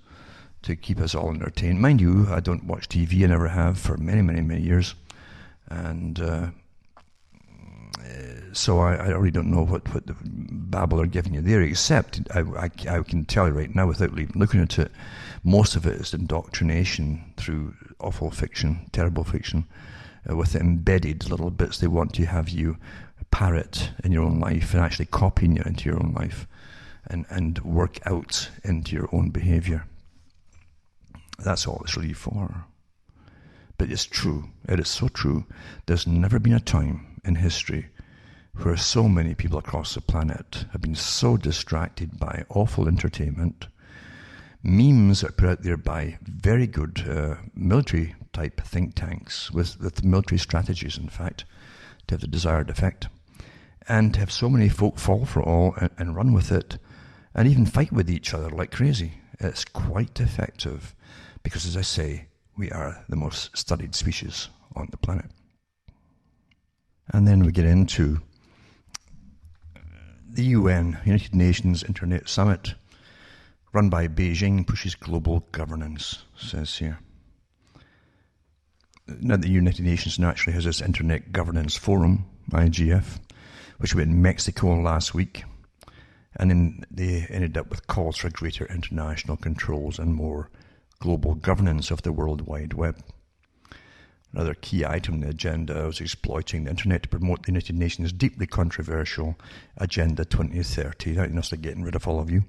to keep us all entertained. Mind you, I don't watch TV, I never have for many years. And so I really don't know what the babble are giving you there, except I can tell you right now, without even looking at it, most of it is indoctrination through awful fiction, terrible fiction, with embedded little bits they want to have you parrot in your own life and actually copying it into your own life and work out into your own behaviour. That's all it's really for. But it's true. It is so true. There's never been a time in history where so many people across the planet have been so distracted by awful entertainment. Memes are put out there by very good military-type think tanks with military strategies, in fact, to have the desired effect. and to have so many folk fall for it all and run with it and even fight with each other like crazy. It's quite effective because, as I say, we are the most studied species on the planet. And then we get into the UN, United Nations Internet Summit, run by Beijing, pushes global governance, says here. Now, the United Nations naturally has this Internet Governance Forum, IGF, which went in Mexico last week. And then they ended up with calls for greater international controls and more global governance of the World Wide Web. Another key item in the agenda was exploiting the internet to promote the United Nations' deeply controversial Agenda 2030. That must have getting rid of all of you.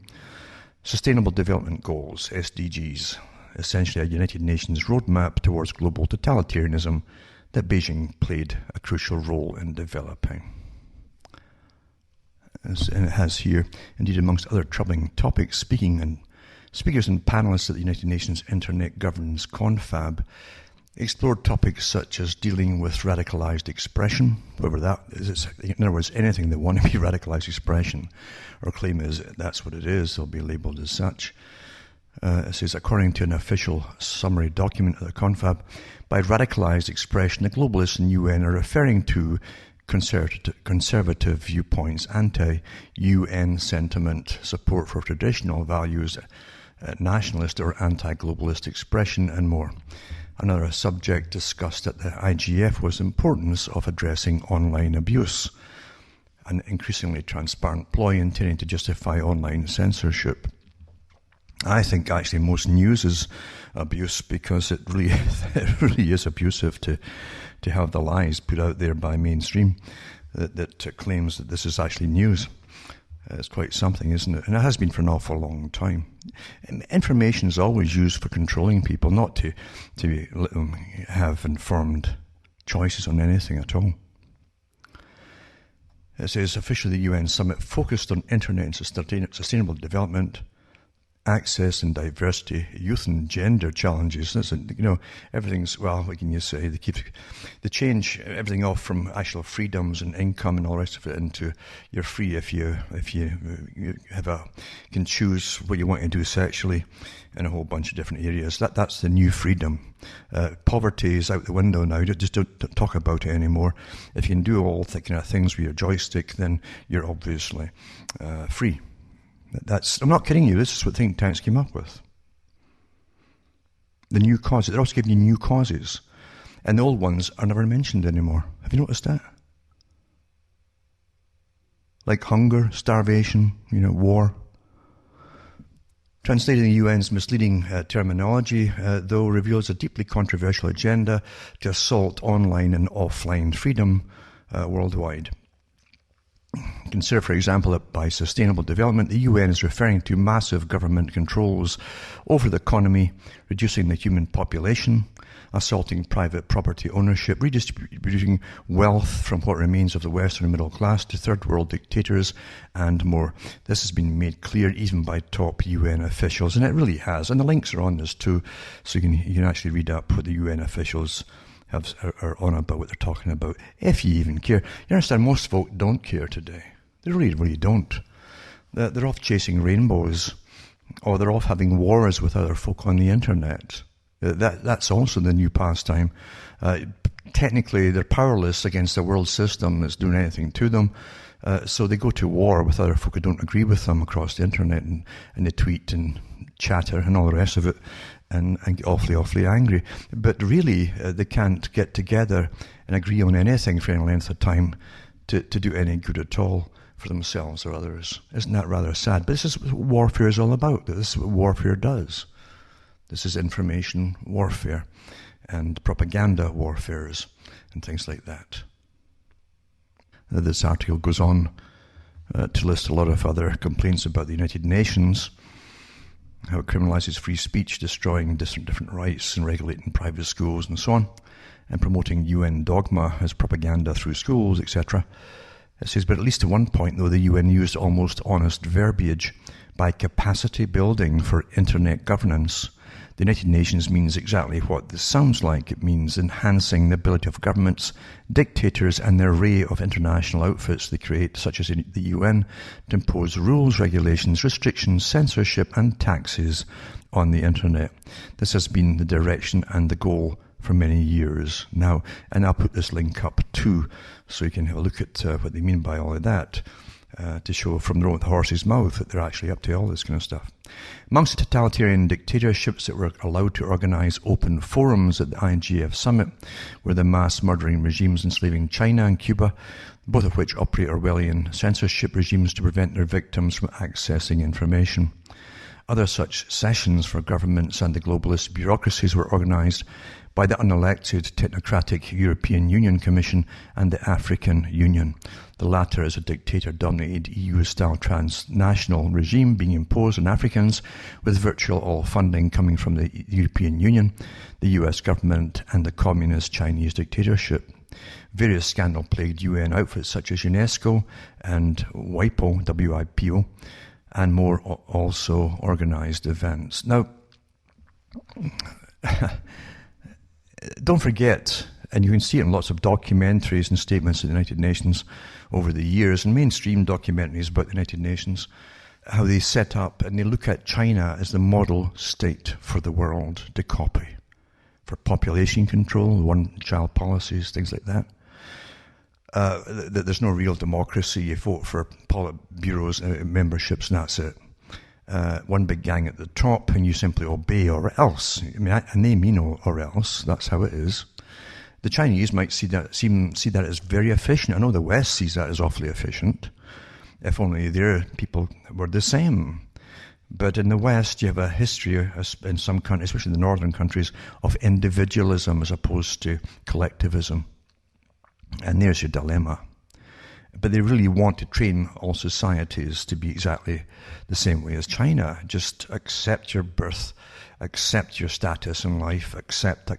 Sustainable Development Goals, SDGs, essentially a United Nations roadmap towards global totalitarianism that Beijing played a crucial role in developing. And it has here, indeed, amongst other troubling topics, speakers and panelists at the United Nations Internet Governance Confab explored topics such as dealing with radicalized expression, whatever that is. In other words, anything that want to be radicalized expression or claim is that's what it is, they'll be labeled as such. It says, according to an official summary document of the confab, by radicalized expression, the globalists in UN are referring to conservative viewpoints, anti-UN sentiment, support for traditional values, nationalist or anti-globalist expression, and more. Another subject discussed at the IGF was the importance of addressing online abuse, an increasingly transparent ploy intending to justify online censorship. I think actually most news is abuse because it really is abusive to have the lies put out there by mainstream that claims that this is actually news. It's quite something, isn't it? And it has been for an awful long time. Information is always used for controlling people, not to let them have informed choices on anything at all. It says, officially the UN summit focused on internet and sustainable development, access and diversity, youth and gender challenges. Listen, everything's, well, what can you say? They change everything off from actual freedoms and income and all the rest of it into you're free if you can choose what you want to do sexually in a whole bunch of different areas. That's the new freedom. Poverty is out the window now. Just don't talk about it anymore. If you can do all the kind of things with your joystick, then you're obviously free. I'm not kidding you, this is what think tanks came up with. The new causes, they're also giving you new causes. And the old ones are never mentioned anymore. Have you noticed that? Like hunger, starvation, war. Translating the UN's misleading terminology, though, reveals a deeply controversial agenda to assault online and offline freedom worldwide. Consider, for example, that by sustainable development, the UN is referring to massive government controls over the economy, reducing the human population, assaulting private property ownership, redistributing wealth from what remains of the Western middle class to third world dictators, and more. This has been made clear even by top UN officials, and it really has. And the links are on this too, so you can actually read up what the UN officials are on about, what they're talking about, if you even care. You understand, most folk don't care today. They really, really don't. They're off chasing rainbows, or they're off having wars with other folk on the internet. That's also the new pastime. Technically, they're powerless against the world system that's doing anything to them, so they go to war with other folk who don't agree with them across the internet, and they tweet and chatter and all the rest of it, and get awfully, awfully angry. But really, they can't get together and agree on anything for any length of time to do any good at all for themselves or others. Isn't that rather sad? But this is what warfare is all about. This is what warfare does. This is information warfare and propaganda warfares and things like that. This article goes on to list a lot of other complaints about the United Nations, how it criminalizes free speech, destroying different rights and regulating private schools and so on, and promoting UN dogma as propaganda through schools, etc. It says, but at least at one point, though, the UN used almost honest verbiage. By capacity building for internet governance, the The United Nations means exactly what this sounds like. It means enhancing the ability of governments, dictators, and the array of international outfits they create, such as the UN, to impose rules, regulations, restrictions, censorship, and taxes on the internet. This has been the direction and the goal for many years now, and I'll put this link up too, so you can have a look at what they mean by all of that, to show from the horse's mouth that they're actually up to all this kind of stuff. Amongst the totalitarian dictatorships that were allowed to organize open forums at the IGF summit were the mass murdering regimes enslaving China and Cuba, both of which operate Orwellian censorship regimes to prevent their victims from accessing information. Other such sessions for governments and the globalist bureaucracies were organized by the unelected technocratic European Union Commission and the African Union. The latter is a dictator-dominated EU-style transnational regime being imposed on Africans, with virtual all funding coming from the European Union, the US government, and the communist Chinese dictatorship. Various scandal-plagued UN outfits such as UNESCO and WIPO, and more also organized events. Now, don't forget, and you can see it in lots of documentaries and statements of the United Nations over the years, and mainstream documentaries about the United Nations, how they set up and they look at China as the model state for the world to copy, for population control, one-child policies, things like that. There's no real democracy. You vote for Politburo's memberships and that's it. One big gang at the top, and you simply obey or else. I mean, and they mean or else. That's how it is. The Chinese might see that as very efficient. I know the West sees that as awfully efficient. If only their people were the same. But in the West, you have a history in some countries, especially the northern countries, of individualism as opposed to collectivism. And there's your dilemma. But they really want to train all societies to be exactly the same way as China. Just accept your birth, accept your status in life, accept,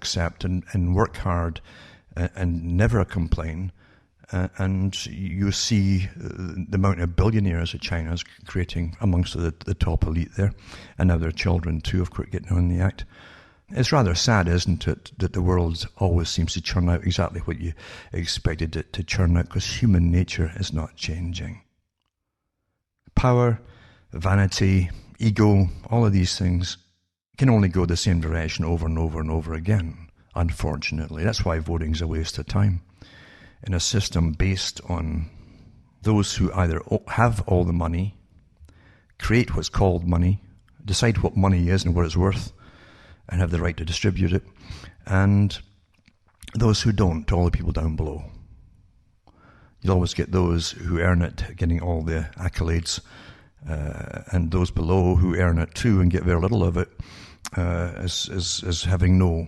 and work hard and never complain. And you see the amount of billionaires that China is creating amongst the top elite there, and now their children too, of course, getting on the act. It's rather sad, isn't it, that the world always seems to churn out exactly what you expected it to churn out, because human nature is not changing. Power, vanity, ego, all of these things can only go the same direction over and over and over again, unfortunately. That's why voting is a waste of time. In a system based on those who either have all the money, create what's called money, decide what money is and what it's worth, and have the right to distribute it, and those who don't, all the people down below. You'll always get those who earn it getting all the accolades, and those below who earn it too and get very little of it, as having no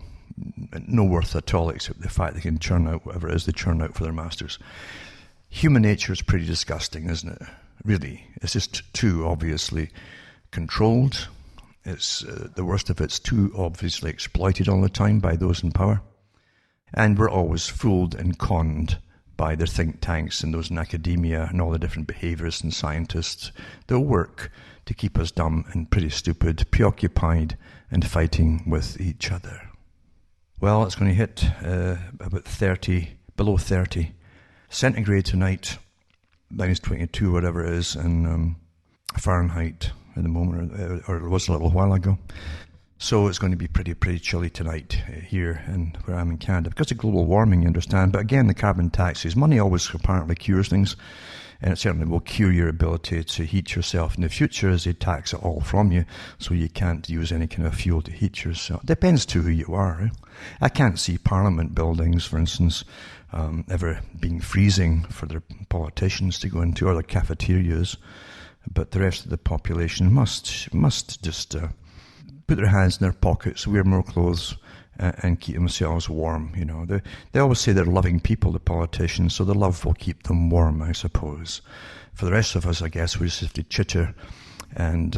worth at all, except the fact they can churn out whatever it is they churn out for their masters. Human nature is pretty disgusting, isn't it? Really. It's just too obviously controlled. It's the worst of it's too obviously exploited all the time by those in power. And we're always fooled and conned by their think tanks and those in academia and all the different behaviorists and scientists. They'll work to keep us dumb and pretty stupid, preoccupied and fighting with each other. Well, it's going to hit about 30, below 30 centigrade tonight, minus 22, whatever it is, and Fahrenheit at the moment, or it was a little while ago. So it's going to be pretty chilly tonight here and where I'm in Canada because of global warming, you understand. But again, the carbon taxes, money always apparently cures things, and it certainly will cure your ability to heat yourself in the future as they tax it all from you, so you can't use any kind of fuel to heat yourself. Depends to who you are. Eh? I can't see parliament buildings, for instance, ever being freezing for their politicians to go into, or their cafeterias. But the rest of the population must just put their hands in their pockets, wear more clothes, and keep themselves warm. You know, they always say they're loving people, the politicians, so the love will keep them warm, I suppose. For the rest of us, I guess we just have to chitter and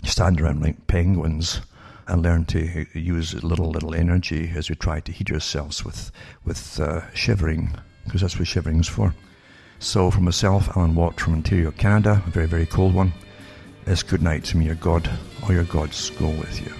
stand around like penguins and learn to use little energy as we try to heat ourselves with shivering, because that's what shivering's for. So from myself, Alan Watt from Ontario, Canada, a very, very cold one, it's good night to me, your God, or your gods go with you.